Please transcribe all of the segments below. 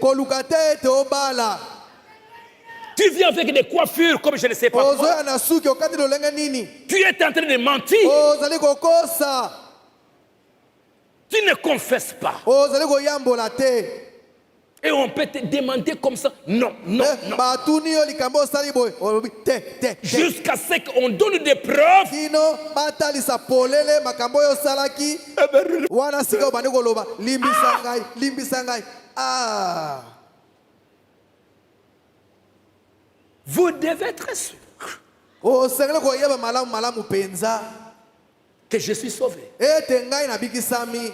koluka te ete obala. Tu viens avec des coiffures comme je ne sais pas quoi. Ozoya na suki okati lolenge nini. Tu es en train de mentir. Ozali kokosa. Tu ne confesses pas. Ozali koyambola te. Et on peut te demander comme ça. Non, non, non. Batuni yo likambo sali boy. Te. Jusqu'à ce qu'on donne des preuves. Kino batalisa polele makambo yo salaki. Wana sika obande koloba limbisa ngai. Ah. Vous devez être sûr Osengele koyeba malamu penza que je suis sauvé. ete ngai nabikisami.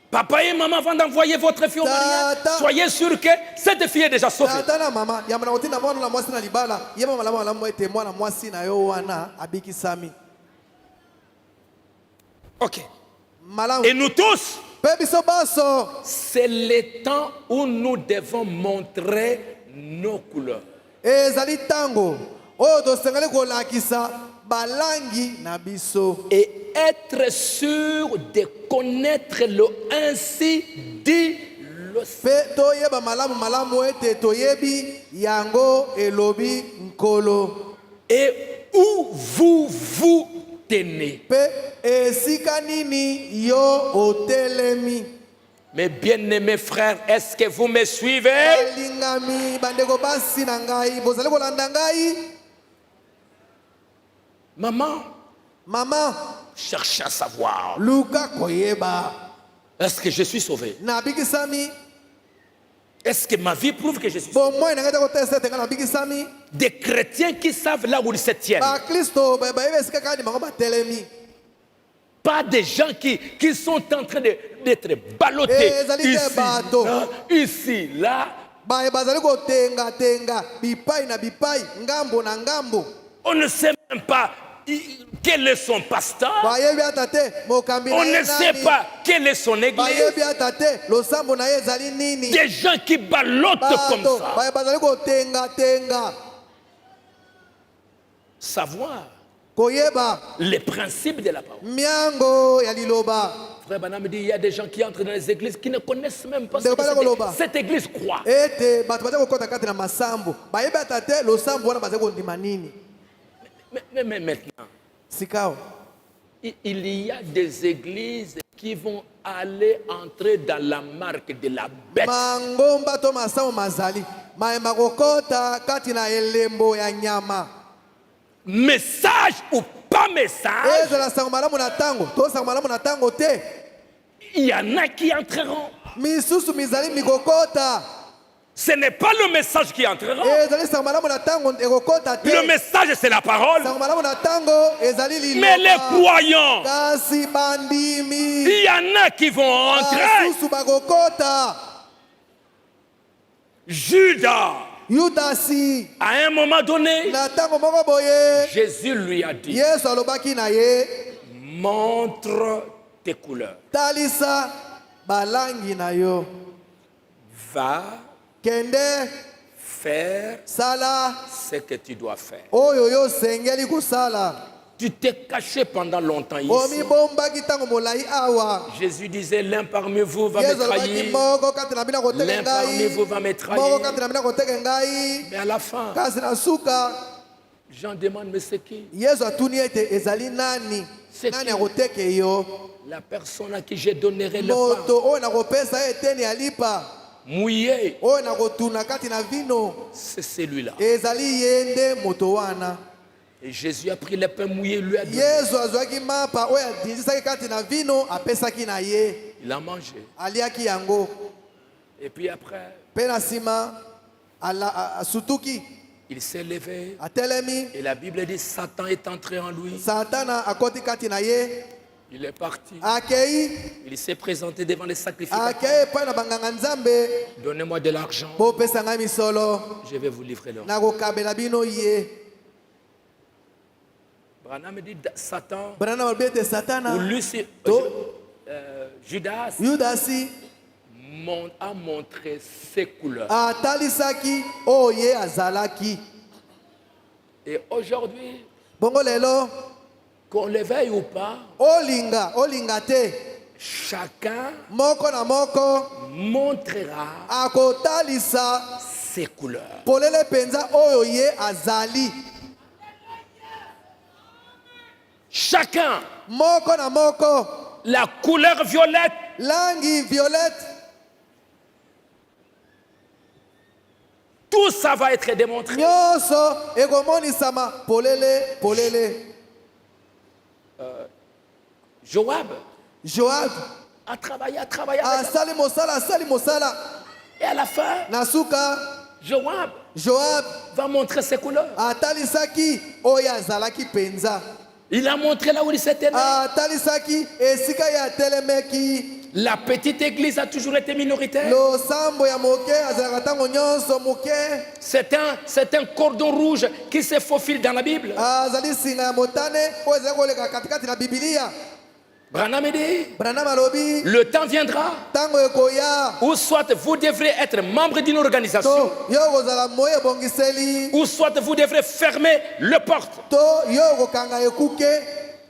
Papa et maman, avant d'envoyer votre fille au mariage, soyez sûr que cette fille est déjà sauvée. Tata na mama yamana kotina mwana na mwasi na libala yeba malamu ete mwana mwasi na yo wana abikisami. Ok. Malamu. Et nous tous, Pebiso baso. c'est le temps où nous devons montrer nos couleurs. Ezali tango oyo tosengeli kolakisa balangi na biso. Et être sûr de connaître le ainsi dit le Pe toyeba malamu ete toyebi yango elobi nkolo. et où vous vous tenez. Pe esika nini yo otelemi. Mes bien-aimés frères, est-ce que vous me suivez? Balingami bandeko basi na ngai bozali kolanda ngai. Maman, Cherchez à savoir. luka koyeba Est-ce que je suis sauvé? nabikisami. Est-ce que ma vie prouve que je suis sauvé? Bon moi nanga ko tester tenga nabikisami. Des chrétiens qui savent là où ils se tiennent. Ba Kristo ba yeba esika kani bango batelemi. Pas des gens qui sont en train d'être ballottés ici, là. Bazali kotenga bipai na bipai ngambo na ngambo. On ne sait même pas quel est son pasteur. On ne sait pas quelle est son église. Des gens qui ballottent comme ça. Savoir les principes de la parole. Frère Banam me dit, il y a des gens qui entrent dans les églises qui ne connaissent même pas ce que cette église croit. Mais maintenant, il y a des églises qui vont aller entrer dans la marque de la bête. Message ou pas message, il y en a qui entreront. Ce n'est pas le message qui entrera. Le message, c'est la parole. Mais les croyants, il y en a qui vont entrer. Judas, à un moment donné, Jésus lui a dit, montre tes couleurs. Va faire ce que tu dois faire. Tu t'es caché pendant longtemps ici. Jésus disait, l'un parmi vous va me trahir. L'un parmi vous va me trahir. Mais à la fin, Jean demande, mais c'est qui? C'est qui? La personne à qui je donnerai le pain mouillé, c'est celui-là. Et Jésus a pris le pain mouillé, lui a donné. Il a mangé. Et puis après, il s'est levé. Et la Bible dit, Satan est entré en lui. Il est parti. Il s'est présenté devant les sacrificateurs. Donnez-moi de l'argent. Je vais vous livrer l'or. Branham dit Satan. Ou Lucie, Judas a montré ses couleurs. Et aujourd'hui, qu'on le veuille ou pas, chacun moko na moko montrera akotalisa ses couleurs. polele penza oyo ye azali. Chacun Moko na moko la couleur violette, langi violette, tout ça va être démontré. nyonso ekomonisama polele polele. Joab Joab a travaillé avec asali mosala et à la fin, nasuka Joab va montrer ses couleurs. atalisaki oyo azalaki penza, Il a montré là où il s'était né. atalisaki esika ya telemeki. La petite église a toujours été minoritaire. Losambo ya moke azalaka ntango nyonso moke. C'est un cordon rouge qui se faufile dans la Bible. Azali singa ya motane oyo ezali koleka katikati na Biblia. Branham dit, Branham alobi le temps viendra ntango ekoya où soit vous devrez être membre d'une organisation, to yo kozala moyo ebongiseli, ou soit vous devrez fermer le porte. to yo kokanga ekuke.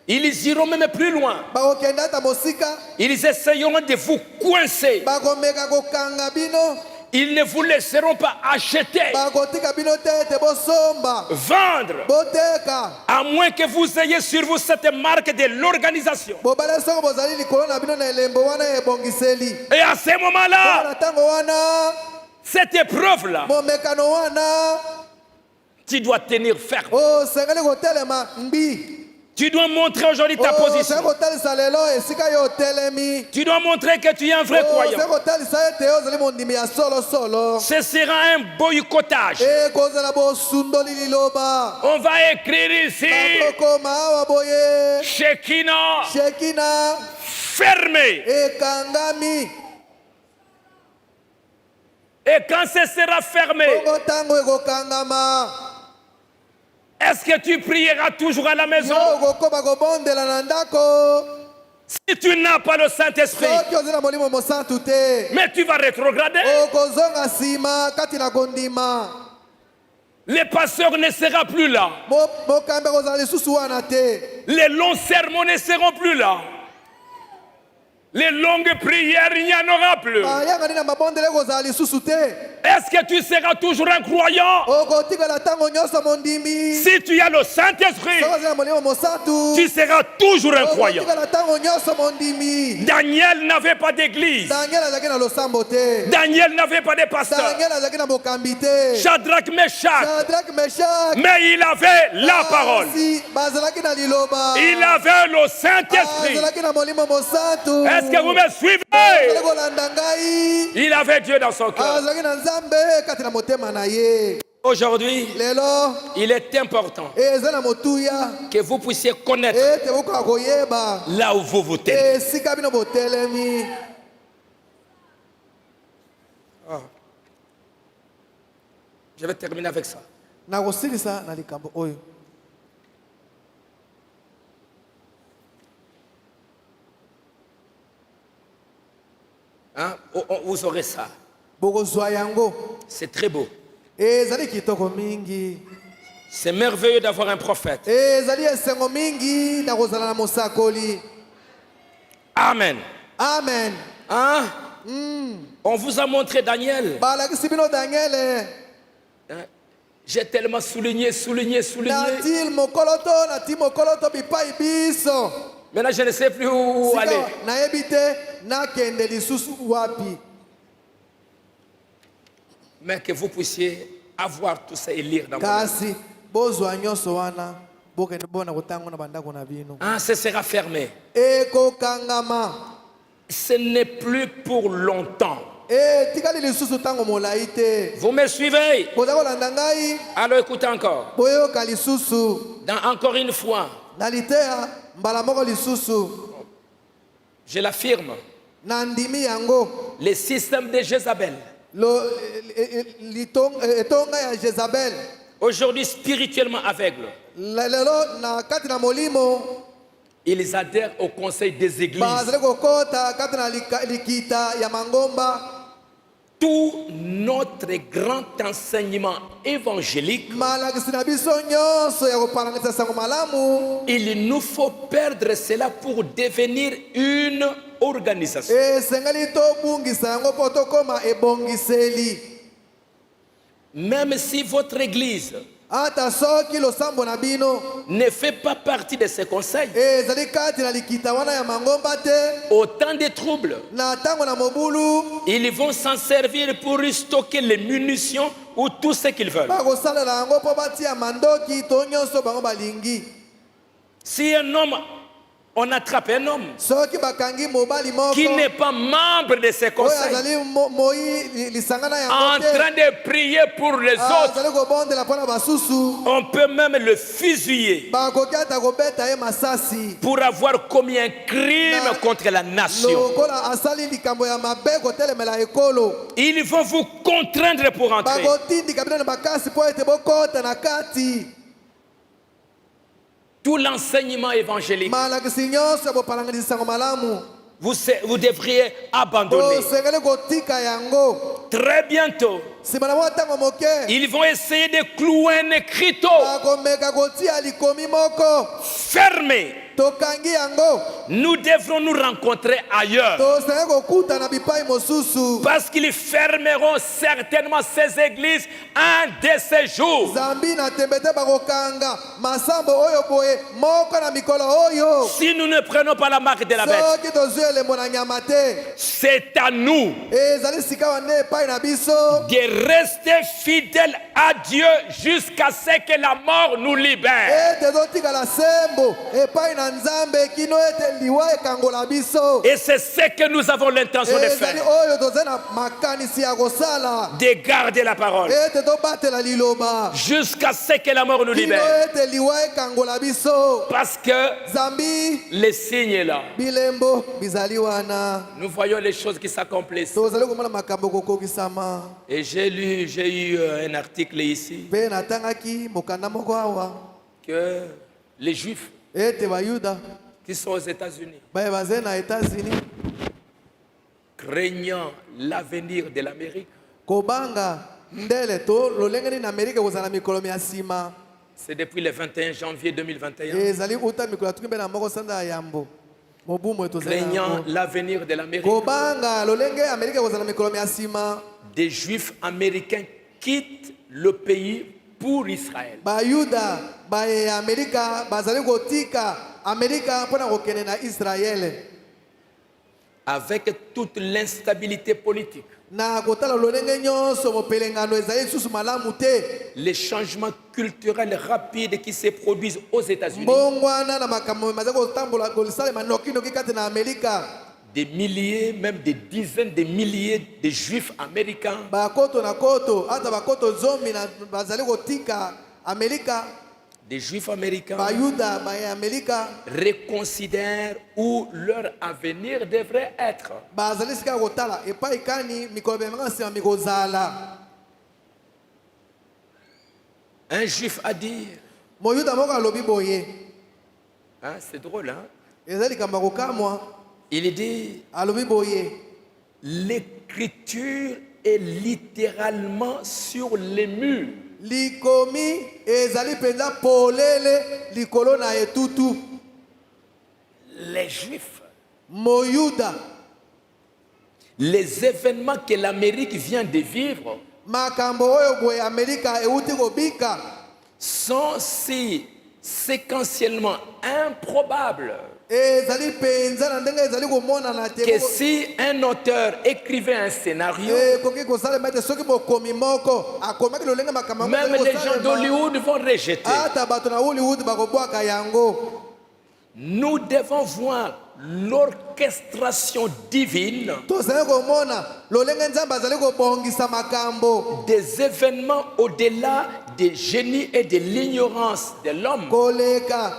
Ils iront même plus loin. Bakokenda ata mosika Ils essayeront de vous coincer. bakomeka kokanga bino, Ils ne vous laisseront pas acheter, bakotika bino te ete bosomba vendre, boteka. à moins que vous ayez sur vous cette marque de l'organisation. Bobale soko bozali likolo na bino na elembo wana ebongiseli. Et à ce moment-là, Na ntango wana cette épreuve-là, momekano wana tu dois tenir ferme. osengeli kotelema mbi. Tu dois montrer aujourd'hui ta position. Osengeli kotalisa lelo esika yo otelemi. Tu dois montrer que tu es un vrai croyant. Osengeli kotalisa ete yo ozali mondimi ya solosolo. Ce sera un boycottage. Ekozala bosundoli liloba. On va écrire ici, Bakokoma awa boye Shekinah Shekina fermé. ekangami. Et quand ce sera fermé, Bongo ntango ekokangama, est-ce que tu prieras toujours à la maison? yo okokoma kobondela na ndako. Si tu n'as pas le Saint-Esprit, Soki ozali na molimo mosantu te, mais tu vas rétrograder. okozonga nsima kati na kondima. Le pasteur ne sera plus là. Mokambe kozala lisusu wana te. Les longs sermons ne seront plus là. Les longues prières, il n'y en aura plus. Bayangani na mabondele kozala lisusu te. Est-ce que tu seras toujours un croyant? Okotikala ntango nyonso mondimi. Si tu as le Saint-Esprit, Soki ozali na molimo mosantu, tu seras toujours un croyant. okotikala ntango nyonso mondimi. Daniel n'avait pas d'église. Daniel azalaki na losambo te. Daniel n'avait pas de pasteur. Daniel azalaki na bokambi te. Shadrach, Meshach. Shadrach, Meshach, Mais il avait la parole. Asi, bazalaki na liloba. Il avait le Saint-Esprit. Azalaki na molimo mosantu. Est-ce que vous me suivez? Azalaki kolanda ngai. Il avait Dieu dans son cœur. Azalaki na Nzambe kati na motema na ye. Aujourd'hui, Lelo il est important eza na motuya que vous puissiez connaître ete bokoka koyeba là où vous vous tenez. esika bino botelemi. Je vais terminer avec ça. Nakosilisa na likambo oyo. Hein? Vous aurez ça. Bokozwa yango. C'est très beau. Ezali kitoko mingi. C'est merveilleux d'avoir un prophète. Ezali esengo mingi na kozala na mosakoli. Amen. Amen. Hein? On vous a montré Daniel. Balakisi bino Daniel. Hein? J'ai tellement souligné. Natil mokoloto, natil mokoloto bipai biso. Maintenant, je ne sais plus où aller. Sika nayebi te nakende lisusu wapi. Mais que vous puissiez avoir tout ça et lire dans votre Kasi bozwa nyonso wana bokende bona kotango na bandako na bino. Ah, ce sera fermé. Ekokangama. Ce n'est plus pour longtemps. Tikali lisusu tango molai te. Vous me suivez? Boza kolanda ngai. Alors écoutez encore. Boyoka lisusu. Encore une fois, Nalitea mbala moko lisusu. je l'affirme, Nandimi yango. le système de Jézabel, Etonga ya Jezabel. aujourd'hui spirituellement aveugle, Lelo na kati na molimo. ils adhèrent au conseil des églises. Bazale kokota kati na likita ya mangomba. Tout notre grand enseignement évangélique, Malakisi na biso nyonso ya kopalangisa sango malamu. il nous faut perdre cela pour devenir une organisation. esengeli tobungisa yango mpo tokóma ebongiseli. Même si votre église ata soki losambo na bino ne fait pas partie de ces conseils, ezali kati na likita wana ya mangomba te, au temps des troubles, na ntango na mobulu ils vont s'en servir pour stocker les munitions ou tout ce qu'ils veulent. bakosalela yango mpo batia mandoki to nyonso bango balingi. Si un homme, on attrape un homme soki bakangi mobali moko qui n'est pas membre de ces oyo conseils, azali moi lisanga na en yango te, train de prier pour les autres, azali kobondela mpo na basusu, on peut même le fusiller bakoki ata kobeta ye masasi pour avoir commis un crime contre la nation. lokola asali likambo ya mabe kotelemela ekolo. Ils vont vous contraindre pour entrer. bakotindika bino na makasi mpo ete bokota na kati. Tout l'enseignement évangélique, malakisi nyonso ya bopalangi lisango malamu vous devriez abandonner. osengeli kotika yango. Très bientôt, nsima na mwa ntango moke ils vont essayer de clouer un écriteau bakomeka kotia likomi moko fermé. tokangi yango. Nous devrons nous rencontrer ailleurs. tosengeli kokuta na bipai mosusu. Parce qu'ils fermeront certainement ces églises un de ces jours. zambi na tembe te bakokanga masambo oyo boye moko na mikolo oyo. Si nous ne prenons pas la marque de la bête, soki tozwi elembo na nyama te, c'est à nous ezali sika wana epai na biso de rester fidèles à Dieu jusqu'à ce que la mort nous libère. ete totikala sembo epai na nzambe kino ete liwa ekangola biso. Et c'est ce que nous avons l'intention de ezali faire, oyo tozali na makanisi ya kosala de garder la parole ete tobatela liloba jusqu'à ce que la mort nous kino libère. ete liwa ekangola biso. Parce que zambi le signe est là. bilembo bizali wana Nous voyons les choses qui s'accomplissent. tozali komona makambo kokokisama. Et j'ai eu un article ici mpe natangaki mokanda moko awa que les Juifs ete bayuda qui sont aux États-Unis, baye bazali na États-Unis craignant l'avenir de l'Amérique, kobanga ndele to lolenge nini Amerika kozala mikolo ya nsima. c'est depuis le 21 janvier 2021, ezali uta mikolo atuki mpe na moko sanda ya yambo mobumu eto craignant l'avenir de l'Amérique, kobanga lolenge Amerika kozala mikolo ya nsima. des Juifs américains quittent le pays pour Israël. bayuda baye ya Amerika bazali kotika Amerika mpona kokende na Israele Avec toute l'instabilité politique, na kotala lolenge nyonso mopelengano ezali lisusu malamu te. les changements culturels rapides qui se produisent aux États-Unis, mbongwana na makambo mazali kotambola kolisalema nokinoki kati na Amerika. des milliers, même des dizaines de milliers de Juifs américains bakoto na koto ata bakoto zomi na bazali kotika Amerika. des Juifs américains bayuda baye Amerika reconsidèrent où leur avenir devrait être. bazali sika kotala epai kani mikolo bemanga nsima mikozala. Un Juif a dit, moyuda moko alobi boye hein, c'est drôle, hein? ezali likambo ya kokamwa. Il dit, alobi boye l'écriture est littéralement sur les murs. likomi ezali penza polele likolo na etutu. Les Juifs, moyuda les événements que l'Amérique vient de vivre makambo oyo boye Amerika euti kobika sont si séquentiellement improbables ezali penza na ndenge ezali komonana te que si un auteur écrivait un scénario, koki kosalema ete soki mokomi moko akomaki lolenge makambo même les gens d'Hollywood vont rejeter. ata bato na Hollywood bakobwaka yango. Nous devons voir l'orchestration divine tozali komona lolenge nzambe azali kobongisa makambo des événements au-delà des génies et de l'ignorance de l'homme, koleka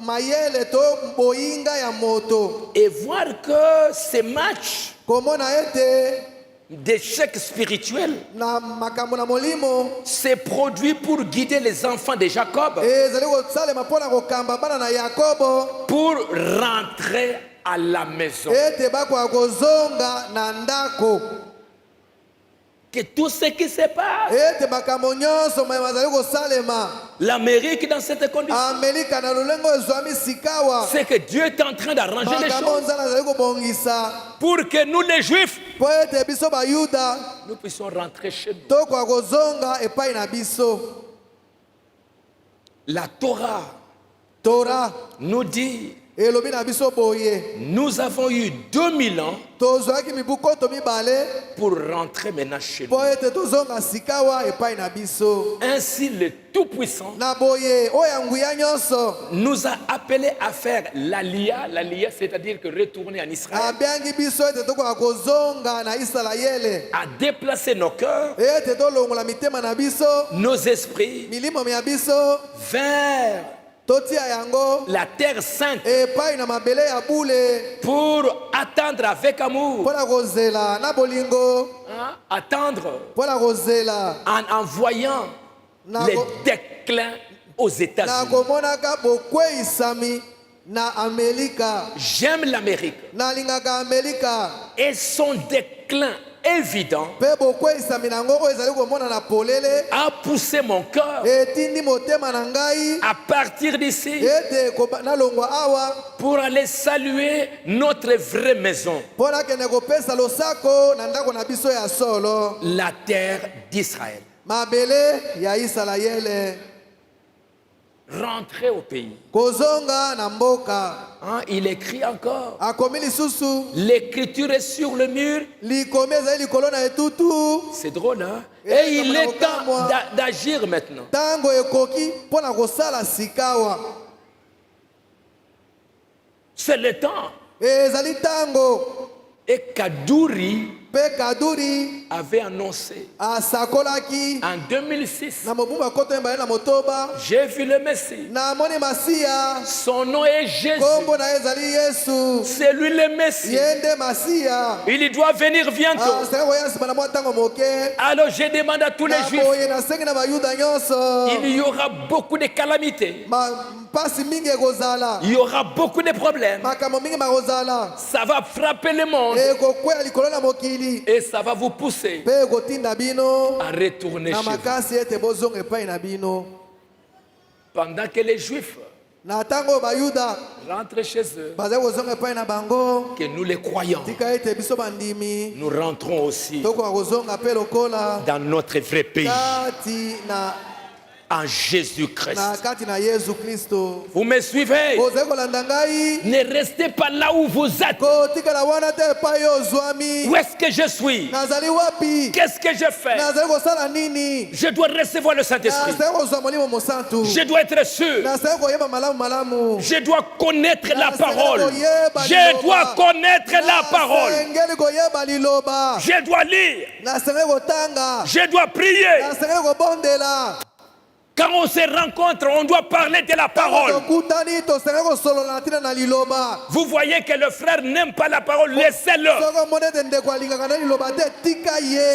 mayele to boyinga ya moto. et voir que ces matchs komona ete d'échecs spirituels na makambo na molimo s'est produit pour guider les enfants de Jacob ezali kosalema mpona kokamba bana na Yakobo pour rentrer à la maison. ete bakoka kozonga na ndako. que tout ce qui se passe, ete makambo nyonso mayema azali kosalema l'Amérique dans cette condition, amerika na lolenge oyo ezwami sikawa c'est que Dieu est en train d'arranger les makambo choses nzambe azali kobongisa pour que nous les Juifs, mpo ete biso bayuda nous puissions rentrer chez nous. tokoka kozonga epai na biso. La Torah nous dit, elobi na biso boye nous avons eu 2000 ans tozwaki mibu nkoto mibale pour rentrer maintenant chez mpo nous. ete tozonga sikawa epai na biso. Ainsi, le Tout-Puissant Na boye oyo ya nguya nyonso nous a appelés à faire l'alia, c'est-à-dire que retourner en Israël, abiangi biso ete tokoka kozonga na Isalaele à déplacer nos cœurs, ete tolongola mitema na biso nos esprits milimo ya biso vers totia yango la terre sainte epai na mabele ya bule pour attendre avec amour, mpo na kozela na bolingo hein, attendre mpo na kozela en voyant les déclins aux na États-Unis. komonaka bokweyisami na Amerika. J'aime l'Amérique Nalingaka Amerika et son déclin évident mpe bokweyisami nango oyo ezali komona na polele a poussé mon cœur etindi motema na ngai à partir d'ici ete nalongwa awa pour aller saluer notre vraie maison, mpo nakende kopesa losako na ndako na biso ya solo, la terre d'Israël. mabele ya Isalaele. Rentrer au pays. Kozonga na mboka. Hein, il écrit encore. Akomi lisusu. L'écriture est sur le mur. Likomi ezali likolo na etutu. C'est drôle, hein? Et il est temps d'agir maintenant. Tango ekoki mpo na kosala sikawa. C'est le temps. Ezali tango. Et Kaduri Kaduri avait annoncé asakolaki en 2006. J'ai vu le Messie. Masia. Son nom est Jésus. C'est lui le Messie. Il doit venir bientôt. Alors je demande à tous les Juifs, il y aura beaucoup de calamités. Il y aura beaucoup de problèmes. Ça va frapper le monde. Et ça va vous pousser à retourner chez vous. Pendant que les Juifs rentrent chez eux, que nous les croyons, nous rentrons aussi dans notre vrai pays, en Jésus-Christ. Vous me suivez? Ne restez pas là où vous êtes. Où est-ce que je suis? Qu'est-ce que je fais? Je dois recevoir le Saint-Esprit. Je dois être sûr. Je dois connaître la parole. Je dois connaître la parole. Je dois lire. Je dois prier. Quand on se rencontre, on doit parler de la parole. Vous voyez que le frère n'aime pas la parole, laissez-le.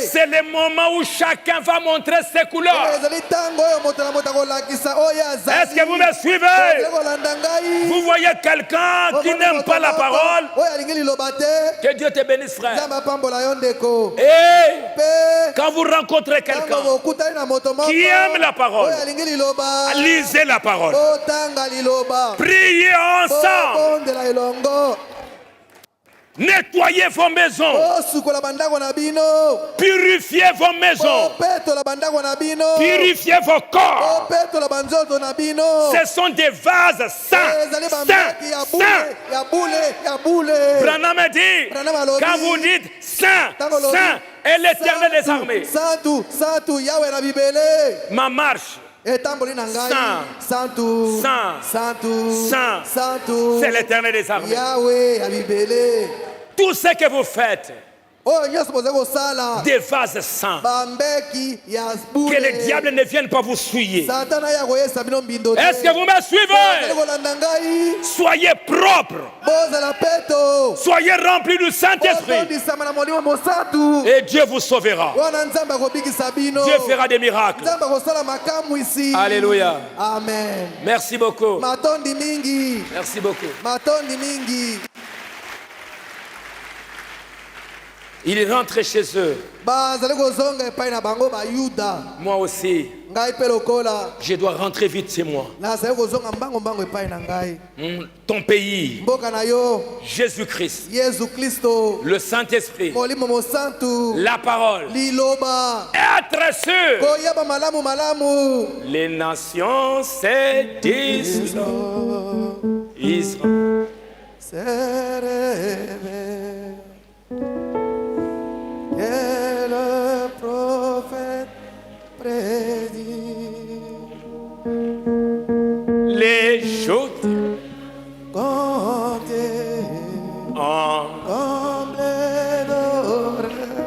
C'est le moment où chacun va montrer ses couleurs. Est-ce que vous me suivez? Vous voyez quelqu'un qui n'aime pas la parole? Que Dieu te bénisse, frère. Et quand vous rencontrez quelqu'un qui aime la parole, lisez la parole. Priez ensemble. Nettoyez vos maisons. Purifiez vos maisons. Purifiez vos corps. Ce sont des vases saints. Branham dit, quand vous dites saint, saint est l'Éternel des armées. Ma marche. Saint, c'est l'Éternel des armées. Tout ce que vous faites, des vases saints, que le diable ne vienne pas vous souiller. Est-ce que vous me suivez? Soyez propres. Soyez remplis du Saint-Esprit. Et Dieu vous sauvera. Dieu fera des miracles. Alléluia. Amen. Merci beaucoup. Merci beaucoup. Ils rentrent chez eux. Moi aussi, je dois rentrer vite chez moi. Ton pays, Jésus-Christ, le Saint-Esprit, la parole, être sûr. Les nations, c'est Israël. Et le prophète prédit les choses comptées comme les dorés.